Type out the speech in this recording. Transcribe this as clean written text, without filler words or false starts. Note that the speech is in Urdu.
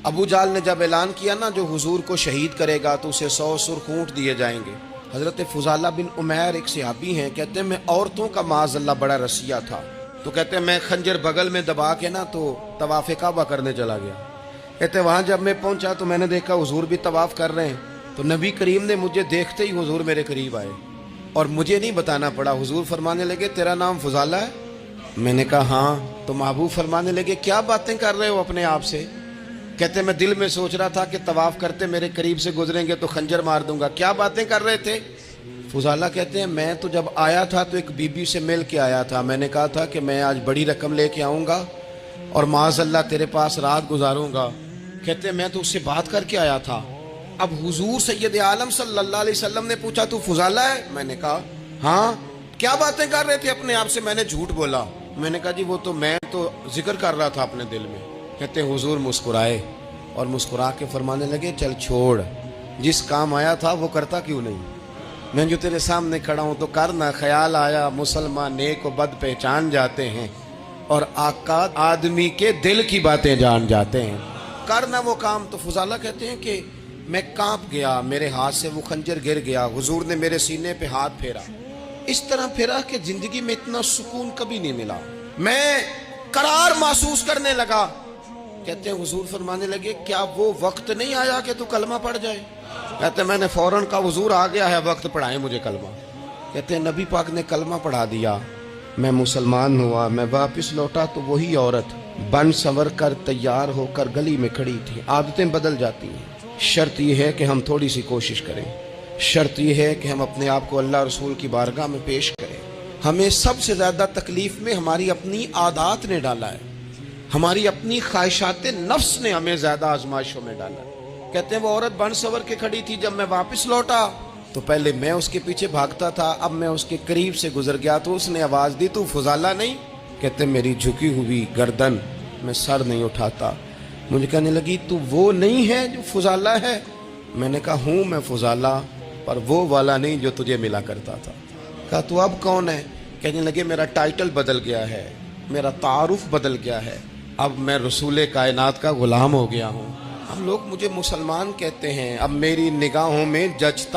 ابو جال نے جب اعلان کیا نا جو حضور کو شہید کرے گا تو اسے 100 سرخ اونٹ دیے جائیں گے. حضرت فضالہ بن عمیر ایک صحابی ہیں، کہتے ہیں میں عورتوں کا معاذ اللہ بڑا رسیہ تھا، تو کہتے ہیں میں خنجر بغل میں دبا کے نا تو طواف کعبہ کرنے چلا گیا. کہتے ہیں وہاں جب میں پہنچا تو میں نے دیکھا حضور بھی طواف کر رہے ہیں، تو نبی کریم نے مجھے دیکھتے ہی حضور میرے قریب آئے اور مجھے نہیں بتانا پڑا. حضور فرمانے لگے تیرا نام فضالہ ہے؟ میں نے کہا ہاں. تو محبوب فرمانے لگے کیا باتیں کر رہے ہو اپنے آپ سے؟ کہتے میں دل میں سوچ رہا تھا کہ طواف کرتے میرے قریب سے گزریں گے تو خنجر مار دوں گا. کیا باتیں کر رہے تھے؟ فضالہ کہتے ہیں میں تو جب آیا تھا تو ایک بی بی سے مل کے آیا تھا، میں نے کہا تھا کہ میں آج بڑی رقم لے کے آؤں گا اور معاذ اللہ تیرے پاس رات گزاروں گا. کہتے ہیں میں تو اس سے بات کر کے آیا تھا. اب حضور سید عالم صلی اللہ علیہ وسلم نے پوچھا تو فضالہ ہے؟ میں نے کہا ہاں. کیا باتیں کر رہے تھے اپنے آپ سے؟ میں نے جھوٹ بولا. میں نے کہا جی وہ تو میں تو ذکر کر رہا تھا اپنے دل میں. کہتے ہیں حضور مسکرائے اور مسکرا کے فرمانے لگے چل چھوڑ، جس کام آیا تھا وہ کرتا کیوں نہیں؟ میں جو تیرے سامنے کھڑا ہوں تو کرنا. خیال آیا مسلمان نیک و بد پہچان جاتے ہیں اور آقا آدمی کے دل کی باتیں جان جاتے ہیں. کرنا وہ کام. تو فضالہ کہتے ہیں کہ میں کانپ گیا، میرے ہاتھ سے وہ خنجر گر گیا. حضور نے میرے سینے پہ ہاتھ پھیرا، اس طرح پھیرا کہ زندگی میں اتنا سکون کبھی نہیں ملا. میں قرار محسوس کرنے لگا. کہتے ہیں حضور فرمانے لگے کیا وہ وقت نہیں آیا کہ تو کلمہ پڑھ جائے؟ کہتے ہیں میں نے فوراً کہا حضور آ گیا ہے وقت، پڑھائیں مجھے کلمہ. کہتے ہیں نبی پاک نے کلمہ پڑھا دیا، میں مسلمان ہوا. میں واپس لوٹا تو وہی عورت بن سنور کر تیار ہو کر گلی میں کھڑی تھی. عادتیں بدل جاتی ہیں. شرط یہ ہے کہ ہم تھوڑی سی کوشش کریں. شرط یہ ہے کہ ہم اپنے آپ کو اللہ رسول کی بارگاہ میں پیش کریں. ہمیں سب سے زیادہ تکلیف میں ہماری اپنی عادات نے ڈالا ہے، ہماری اپنی خواہشات نفس نے ہمیں زیادہ آزمائشوں میں ڈالا. کہتے ہیں وہ عورت بن سنور کے کھڑی تھی. جب میں واپس لوٹا تو پہلے میں اس کے پیچھے بھاگتا تھا، اب میں اس کے قریب سے گزر گیا تو اس نے آواز دی تو فضالہ نہیں؟ کہتے ہیں میری جھکی ہوئی گردن، میں سر نہیں اٹھاتا. مجھے کہنے لگی تو وہ نہیں ہے جو فضالہ ہے؟ میں نے کہا ہوں میں فضالہ، پر وہ والا نہیں جو تجھے ملا کرتا تھا. کہا تو اب کون ہے؟ کہنے لگے میرا ٹائٹل بدل گیا ہے، میرا تعارف بدل گیا ہے، اب میں رسول کائنات کا غلام ہو گیا ہوں. ہم لوگ مجھے مسلمان کہتے ہیں، اب میری نگاہوں میں جچتا